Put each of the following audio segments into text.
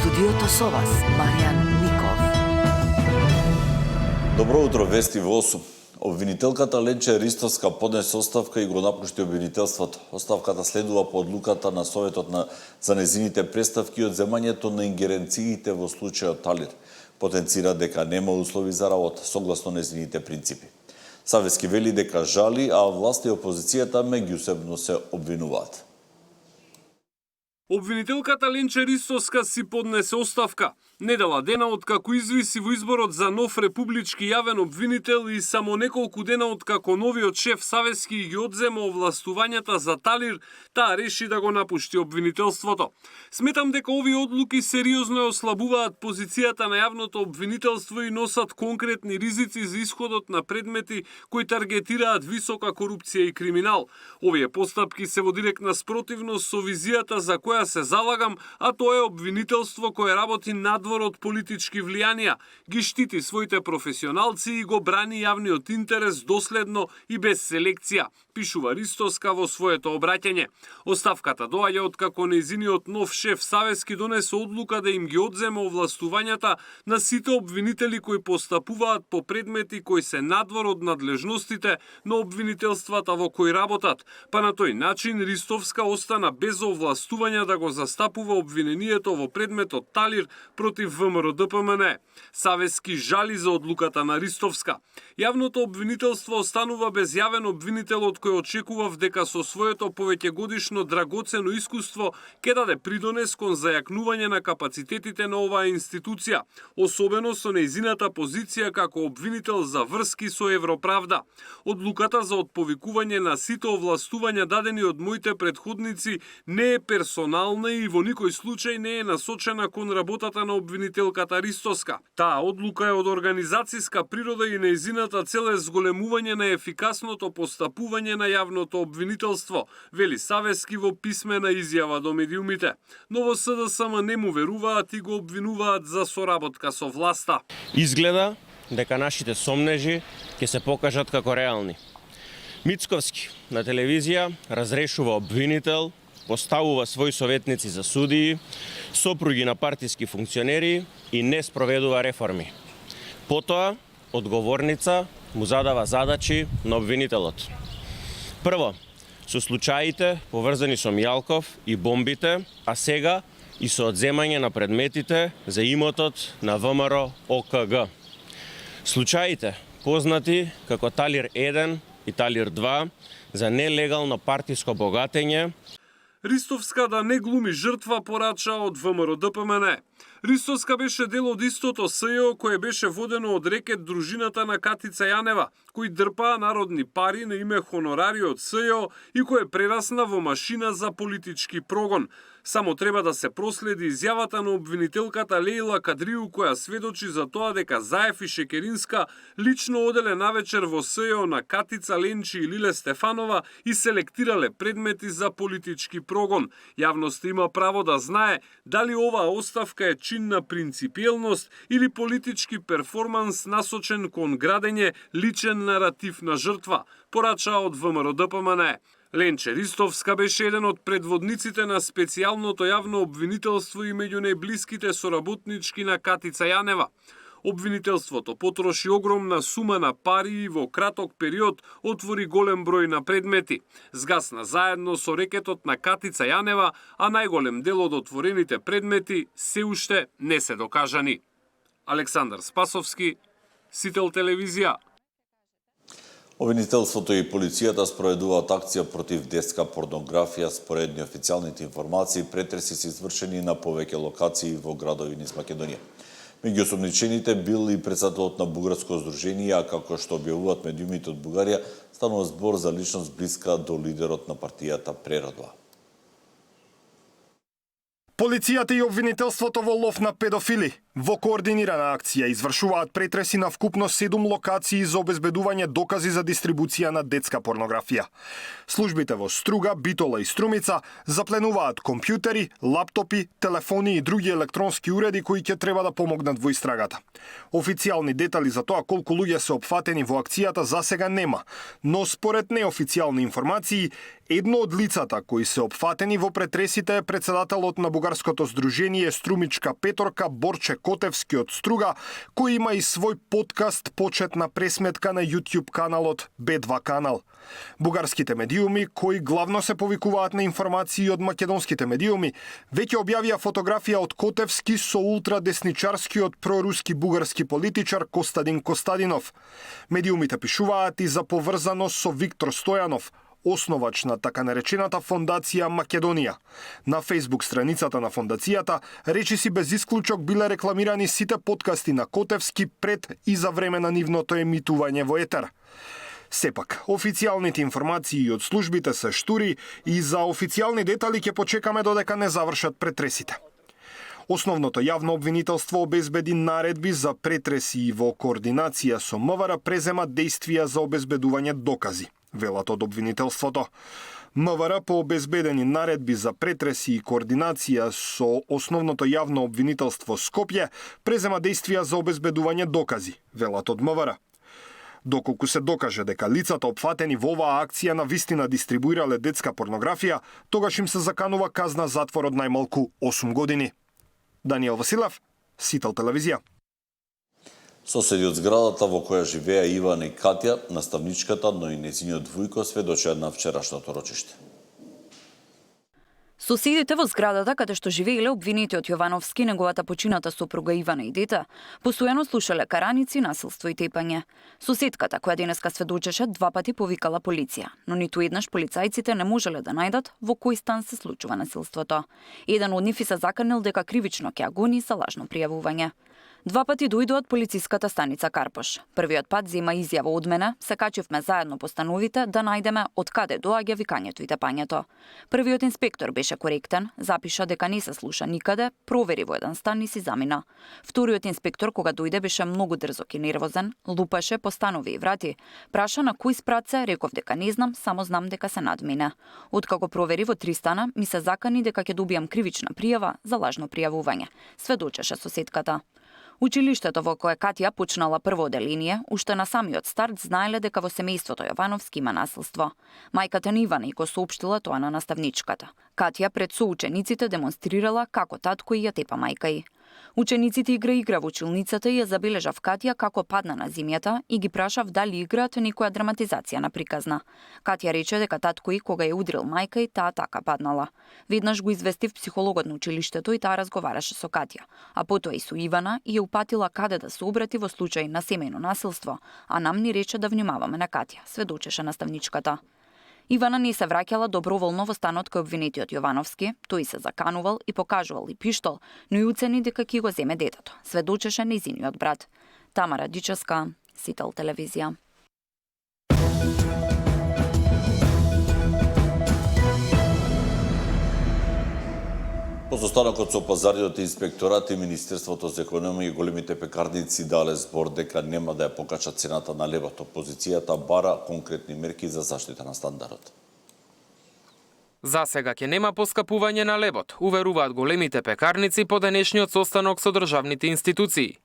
студиото со вас, Маријан Ников. Добро утро, вести во 8. Обвинителката Ленче Ристовска поднесе оставка и го напушти обвинителството. Оставката следува по одлуката на Советот за незините представки од земањето на ингеренциите во случајот Талир. Потенцира дека нема услови за работа, согласно незините принципи. Савески вели дека жали, а власта и опозицијата меѓусебно се обвинуваат. Обвинителката Ленче Ристовска си поднесе оставка. Недела дена откако извиси во изборот за нов републички јавен обвинител и само неколку дена откако новиот шеф Савески ги одзема овластувањата за Талир, таа реши да го напушти обвинителството. Сметам дека овие одлуки сериозно ослабуваат позицијата на јавното обвинителство и носат конкретни ризици за исходот на предмети кои таргетираат висока корупција и криминал. Овие постапки се во директна спротивност со визијата за која се залагам, а тоа е обвинителство кое работи надвор од политички влијанија, ги штити своите професионалци и го брани јавниот интерес доследно и без селекција, пишува Ристовска во своето обраќање. Оставката доаѓа откако нејзиниот нов шеф Савески донесе одлука да им ги одзема овластувањата на сите обвинители кои постапуваат по предмети кои се надвор од надлежностите на обвинителствата во кои работат, па на тој начин Ристовска остана без овластувања да го застапува обвинението во предметот Талир против ВМРО-ДПМН. Савески жали за одлуката на Ристовска. Јавното обвинителство останува без јавен обвинител од кој очекував дека со своето повеќегодишно драгоцено искуство ќе даде придонес кон зајакнување на капацитетите на оваа институција, особено со нејзината позиција како обвинител за врски со Европравда. Одлуката за отповикување на сите овластувања дадени од моите претходници не е персонална и во никој случај не е насочена кон работата на обвинителката Ристовска. Таа одлука е од организацијска природа и нејзината цел е зголемување на ефикасното постапување на јавното обвинителство, вели Савески во писмена изјава до медиумите. Но во СДСМ не му веруваат и го обвинуваат за соработка со власта. Изгледа дека нашите сомнежи ќе се покажат како реални. Мицковски на телевизија разрешува обвинител, поставува своји советници за судии, сопруги на партиски функционери и не спроведува реформи. Потоа, одговорница му задава задачи на обвинителот. Прво, со случаите поврзани со Мијалков и бомбите, а сега и со одземање на предметите за имотот на ВМРО ОКГ. Случаите познати како Талир 1 и Талир 2 за нелегално партиско богатење. Ристовска да не глуми жртва порача од ВМРО-ДПМН. Ристовска беше дел од истото СЈО кое беше водено од рекет дружината на Катица Јанева, кои дрпаа народни пари на име хонорари од СЈО и кое прерасна во машина за политички прогон. Само треба да се проследи изјавата на обвинителката Лејла Кадриу, која сведочи за тоа дека Заев и Шекеринска лично оделе навечер во СЈО на Катица, Ленчи и Лиле Стефанова и селектирале предмети за политички прогон. Јавноста има право да знае дали оваа оставка е чин на принципиелност или политички перформанс насочен кон градење личен наратив на жртва, порача од ВМРО-ДПМН. Ленче Ристовска беше еден од предводниците на специјалното јавно обвинителство и меѓу најблиските соработнички на Катица Јанева. Обвинителството потроши огромна сума на пари и во краток период отвори голем број на предмети. Згасна заедно со рекетот на Катица Јанева, а најголем дел од отворените предмети се уште не се докажани. Александар Спасовски, Сител телевизија. Обвинителството и полицијата спроведуваат акција против детска порнографија. Според неофицијалните информации, претреси се извршени на повеќе локации во градови низ Македонија. Меѓу осомничените бил и председателот на Бугарско здружение, а како што објавуваат медиумите од Бугарија, станува збор за личност блиска до лидерот на партијата Преродва. Полицијата и обвинителството во лов на педофили. Во координирана акција извршуваат претреси на вкупно 7 локации за обезбедување докази за дистрибуција на детска порнографија. Службите во Струга, Битола и Струмица запленуваат компјутери, лаптопи, телефони и други електронски уреди кои ќе треба да помогнат во истрагата. Официјални детали за тоа колку луѓе се опфатени во акцијата засега нема, но според неофицијални информации, едно од лицата кои се опфатени во претресите е председателот на Бугарското здружение Струмичка Петорка Борче Котевски од Струга, кој има и свој подкаст почетна пресметка на YouTube каналот Б2 канал. Бугарските медиуми, кои главно се повикуваат на информации од македонските медиуми, веќе објавија фотографија од Котевски со ултрадесничарскиот проруски бугарски политичар Костадин Костадинов. Медиумите пишуваат и за поврзаност со Виктор Стојанов, основач на така наречената фондација Македонија. На Facebook страницата на фондацијата речиси без исклучок биле рекламирани сите подкасти на Котевски пред и за време на нивното емитување во етер. Сепак, официјалните информации од службите се штури и за официјални детали ќе почекаме додека не завршат претресите. Основното јавно обвинителство обезбеди наредби за претреси и во координација со МВР презема действија за обезбедување докази, велат од обвинителството. МВР по обезбедени наредби за претреси и координација со основното јавно обвинителство Скопје презема действија за обезбедување докази, велат од МВР. Доколку се докаже дека лицата опфатени во оваа акција на вистина дистрибуирале детска порнографија, тогаш им се заканува казна затвор од најмалку 8 години. Даниел Василев, Сител телевизија. Соседи од зградата во која живеа Ивана и Катја, наставничката, но и нејзиниот вујко сведочат на вчерашното рочиште. Соседите во зградата каде што живееле обвинетиот Јовановски, неговата почината сопруга Ивана и дете, постојано слушале караници, насилство и тепање. Соседката, која денеска сведочеше, 2 пати повикала полиција, но ниту еднаш полицајците не можеле да најдат во кој стан се случува насилството. Еден од нив и се заканил дека кривично ќе гони за лажно пријавување. 2 пати дојде од полициската станица Карпош. Првиот пат зема изјава од мене, се качивме заедно по становите да најдеме од каде доаѓа викањето и тепањето. Првиот инспектор беше коректен, запиша дека не се слуша никаде, провери во еден стан и си замина. Вториот инспектор кога дојде беше многу дрзок и нервозен, лупаше по станови и врати. Праша на кој спрат се, реков дека не знам, само знам дека се надмине. Откако провери во 3 стана, ми се закани дека ќе добијам кривична пријава за лажно пријавување, сведочеше соседката. Училиштето во кое Катја почнала прво оделение, уште на самиот старт знаеле дека во семејството Јовановски има насилство. Мајката на Ивана и го соопштила тоа на наставничката. Катја пред соучениците демонстрирала како татко и ја тепа мајка ѝ. Учениците игра во училницата и ја забележав Катја како падна на земјата и ги прашав дали играат некоја драматизација на приказна. Катја рече дека татко и кога ја удрил мајка и таа така паднала. Веднаш го известив психологот на училиштето и таа разговараше со Катја, а потоа и со Ивана и ја упатила каде да се обрати во случај на семејно насилство, а нам ни рече да внимаваме на Катја, сведочеше наставничката. Ивана не се враќала доброволно во станот кај обвинетиот Јовановски, тој се заканувал и покажувал и пиштол, но и уцени дека ќе го земе детето, сведочеше нејзиниот брат. Тамара Дичевска, Сител телевизија. По состанокот со пазариот инспекторат и Министерството за економија и големите пекарници дале збор дека нема да ја покачат цената на лебот. Опозицијата бара конкретни мерки за заштита на стандардот. За сега ќе нема поскапување на лебот, уверуваат големите пекарници по денешниот состанок со државните институции.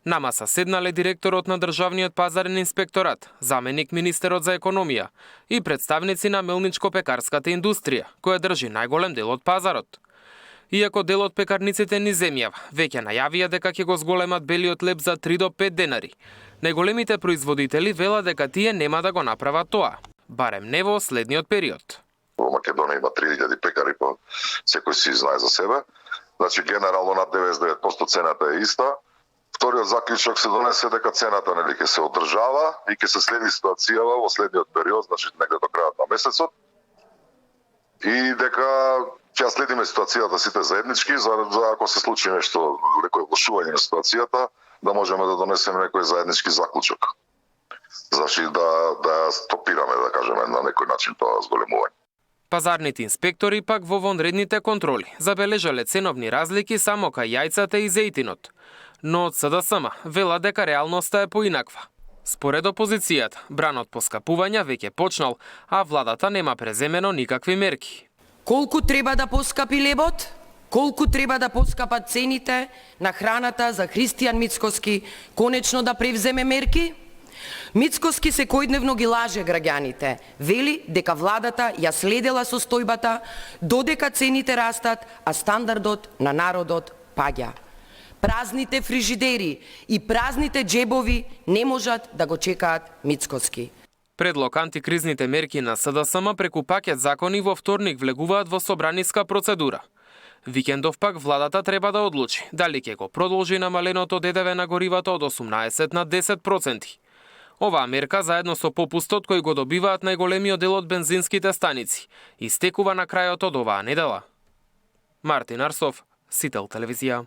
На маса седнале директорот на Државниот пазарен инспекторат, заменик министерот за економија и представници на мелничко-пекарската индустрија, која држи најголем дел од пазарот. Иако дел од пекарниците ни земјава, веќе најавија дека ќе го зголемат белиот леб за 3 до 5 денари. Најголемите производители велат дека тие нема да го направат тоа, барем не во следниот период. Во Македонија има 3000 пекари, па секој си знае за себе. Значи генерално над 99% цената е иста. Вториот заклучок се донесе дека цената нели ќе се одржава и ќе се следи ситуацијава во следниот период, значи негде до крајот на месецот. И дека ќе следиме ситуацијата сите заеднички, за ако се случи нешто, некој влошување на ситуацијата, да можеме да донесеме некој заеднички заклучок. Значи да стопираме, да кажеме, на некој начин тоа зголемување. Пазарните инспектори пак во вонредните контроли забележале ценовни разлики само кај јајцата и зејтинот. Но од СДСМ велат дека реалноста е поинаква. Според опозицијата, бранот по скапувања веќе почнал, а владата нема преземено никакви мерки. Колку треба да поскапи лебот? Колку треба да поскапат цените на храната за Христијан Мицкоски конечно да превземе мерки? Мицкоски секојдневно ги лаже граѓаните. Вели дека владата ја следела состојбата додека цените растат, а стандардот на народот паѓа. Празните фрижидери и празните джебови не можат да го чекаат Мицкоски. Предлог антикризните мерки на СДСМ преку пакет закони во вторник влегуваат во собраниска процедура. Викендов пак владата треба да одлучи дали ќе го продолжи намаленото ДДВ на горивата од 18 на 10%. Оваа мерка заедно со попустот кој го добиваат најголемиот дел од бензинските станици истекува на крајот од оваа недела. Мартин Арсов, Сител телевизија.